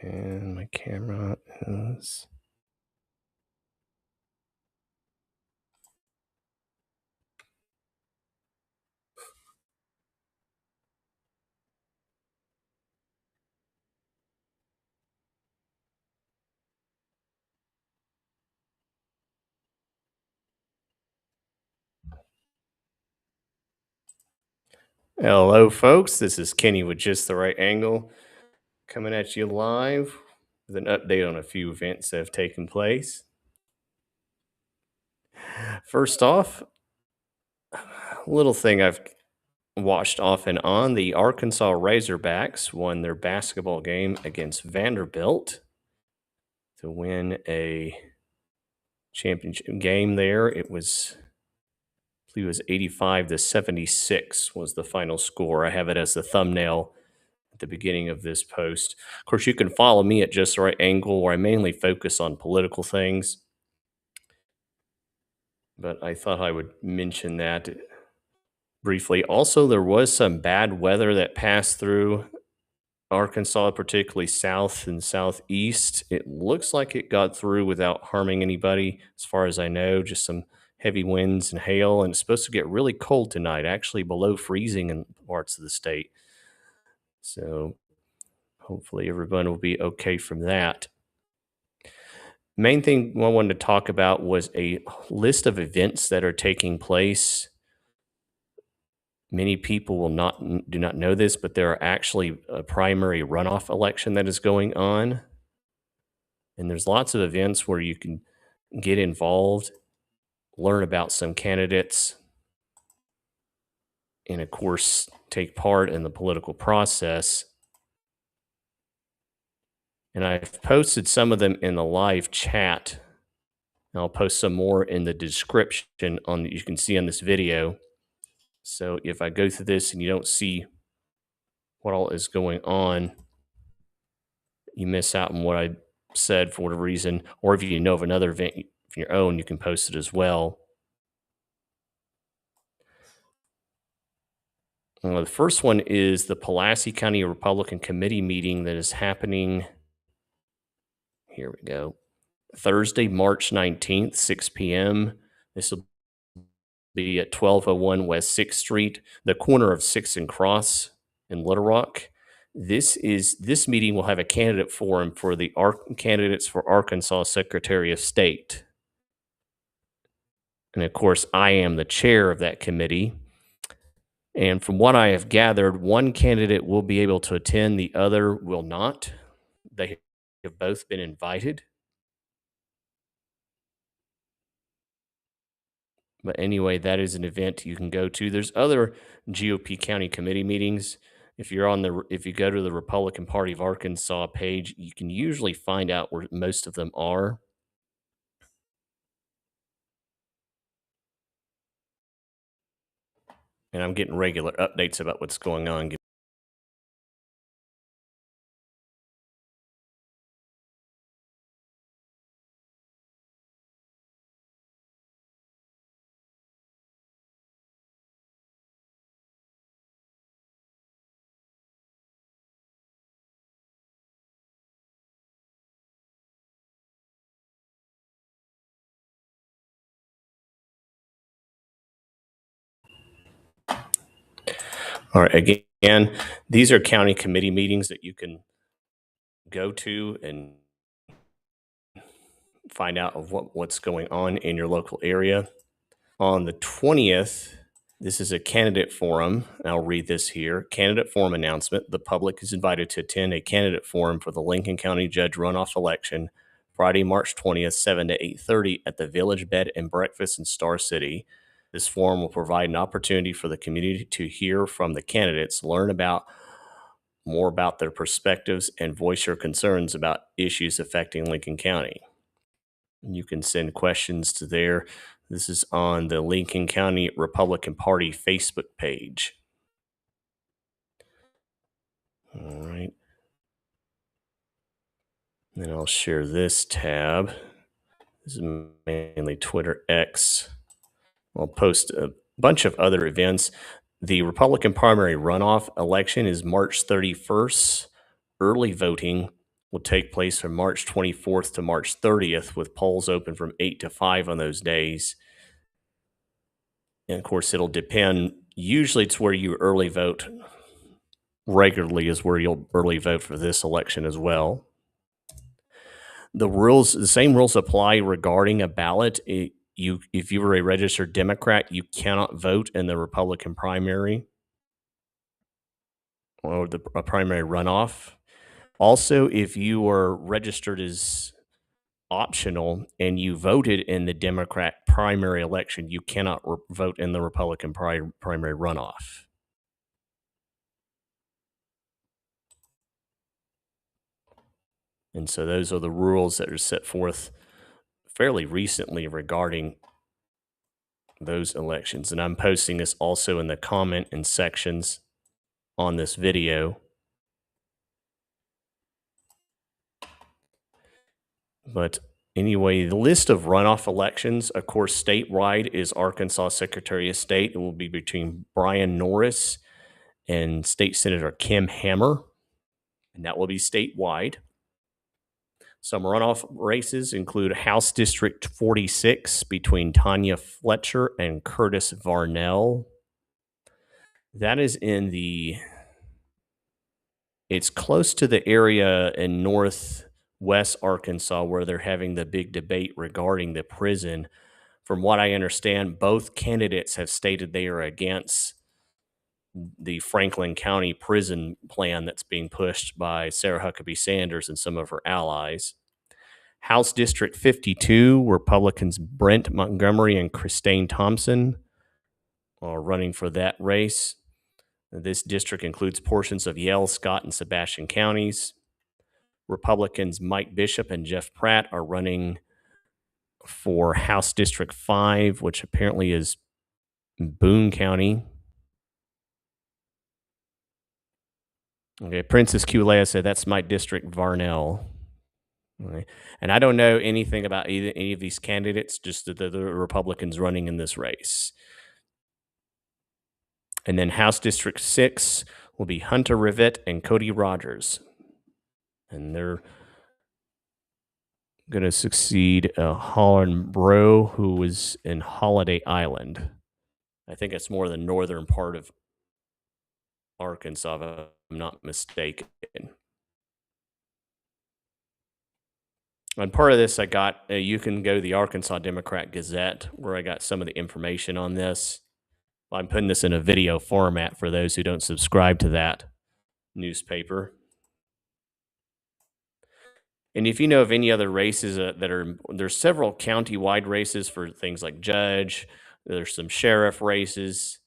And my camera is... Hello, folks. This is Kenny with Just the Right Angle, coming at you live with an update on a few events that have taken place. First off, a little thing I've watched off and on: the Arkansas Razorbacks won their basketball game against Vanderbilt to win a championship game there. I believe it was 85-76 was the final score. I have it as the thumbnail at the beginning of this post. Of course, you can follow me at Just the Right Angle, where I mainly focus on political things. But I thought I would mention that briefly. Also, there was some bad weather that passed through Arkansas, particularly south and southeast. It looks like it got through without harming anybody, as far as I know, just some heavy winds and hail. And it's supposed to get really cold tonight, actually below freezing in parts of the state. So hopefully everyone will be okay from that. Main thing I wanted to talk about was a list of events that are taking place. Many people do not know this, but there are actually a primary runoff election that is going on. And there's lots of events where you can get involved, learn about some candidates, and of course, take part in the political process. And I've posted some of them in the live chat. And I'll post some more in the description you can see on this video. So if I go through this and you don't see what all is going on, you miss out on what I said for whatever reason. Or if you know of another event of your own, you can post it as well. The first one is the Pulaski County Republican Committee meeting that is happening. Here we go. Thursday, March 19th, 6 p.m. This will be at 1201 West 6th Street, the corner of 6th and Cross in Little Rock. This meeting will have a candidate forum for the candidates for Arkansas Secretary of State. And of course, I am the chair of that committee. And from what I have gathered, one candidate will be able to attend, the other will not. They have both been invited. But anyway, that is an event you can go to. There's other GOP county committee meetings. If you go to the Republican Party of Arkansas page, you can usually find out where most of them are. And I'm getting regular updates about what's going on. All right, again, these are county committee meetings that you can go to and find out of what's going on in your local area. On the 20th, this is a candidate forum. I'll read this here. Candidate forum announcement. The public is invited to attend a candidate forum for the Lincoln County Judge runoff election Friday, March 20th, 7 to 8:30 at the Village Bed and Breakfast in Star City. This forum will provide an opportunity for the community to hear from the candidates, learn more about their perspectives, and voice your concerns about issues affecting Lincoln County. And you can send questions to there. This is on the Lincoln County Republican Party Facebook page. All right. Then I'll share this tab. This is mainly Twitter X. I'll post a bunch of other events. The Republican primary runoff election is March 31st. Early voting will take place from March 24th to March 30th, with polls open from 8 to 5 on those days. And of course, it'll depend. Usually, it's where you early vote regularly, is where you'll early vote for this election as well. The same rules apply regarding a ballot. If you were a registered Democrat, you cannot vote in the Republican primary or a primary runoff. Also, if you were registered as optional and you voted in the Democrat primary election, you cannot vote in the Republican primary runoff. And so those are the rules that are set forth fairly recently regarding those elections. And I'm posting this also in the comment and sections on this video. But anyway, the list of runoff elections, of course, statewide is Arkansas Secretary of State. It will be between Brian Norris and State Senator Kim Hammer, and that will be statewide. Some runoff races include House District 46 between Tanya Fletcher and Curtis Varnell. That is it's close to the area in northwest Arkansas where they're having the big debate regarding the prison. From what I understand, both candidates have stated they are against the Franklin County prison plan that's being pushed by Sarah Huckabee Sanders and some of her allies. House District 52, Republicans Brent Montgomery and Christine Thompson are running for that race. This district includes portions of Yale, Scott, and Sebastian counties. Republicans Mike Bishop and Jeff Pratt are running for House District 5, which apparently is Boone County. Okay, Princess Culea said that's my district, Varnell. Okay. And I don't know anything about any of these candidates, just the Republicans running in this race. And then House District 6 will be Hunter Rivett and Cody Rogers. And they're going to succeed Holland Bro, who was in Holiday Island. I think it's more the northern part of Arkansas, if I'm not mistaken. And part of this I got, you can go to the Arkansas Democrat Gazette, where I got some of the information on this. I'm putting this in a video format for those who don't subscribe to that newspaper. And if you know of any other races there's several county-wide races for things like judge, there's some sheriff races,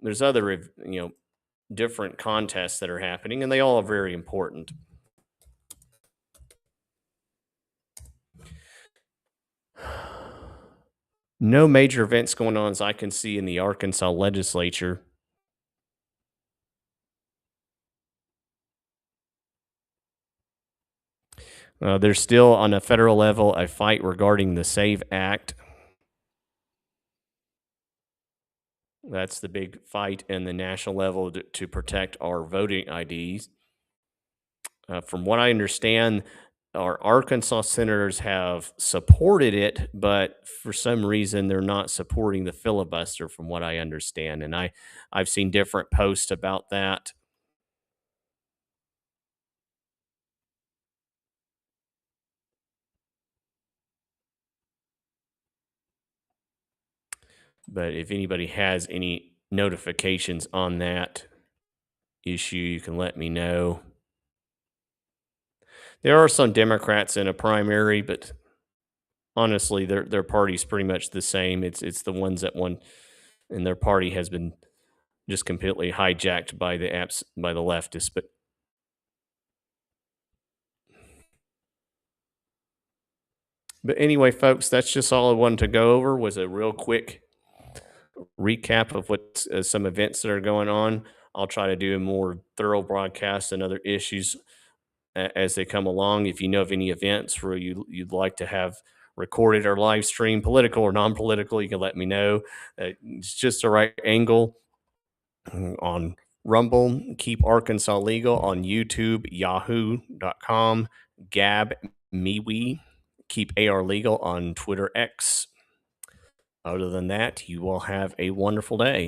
there's other, different contests that are happening, and they all are very important. No major events going on as I can see in the Arkansas legislature. There's still, on a federal level, a fight regarding the SAVE Act. That's the big fight in the national level to protect our voting IDs. From what I understand, our Arkansas senators have supported it, but for some reason they're not supporting the filibuster, from what I understand. And I've seen different posts about that. But if anybody has any notifications on that issue, you can let me know. There are some Democrats in a primary, but honestly, their party's pretty much the same. It's the ones that won, and their party has been just completely hijacked by the leftists. But anyway, folks, that's just all I wanted to go over, was a real quick recap of what some events that are going on. I'll try to do a more thorough broadcast and other issues as they come along. If you know of any events where you'd like to have recorded or live stream, political or non-political, you can let me know. It's just the right angle on Rumble, Keep Arkansas Legal, on YouTube, yahoo.com, Gab MeWe. Keep AR legal on Twitter X. Other than that, you will have a wonderful day.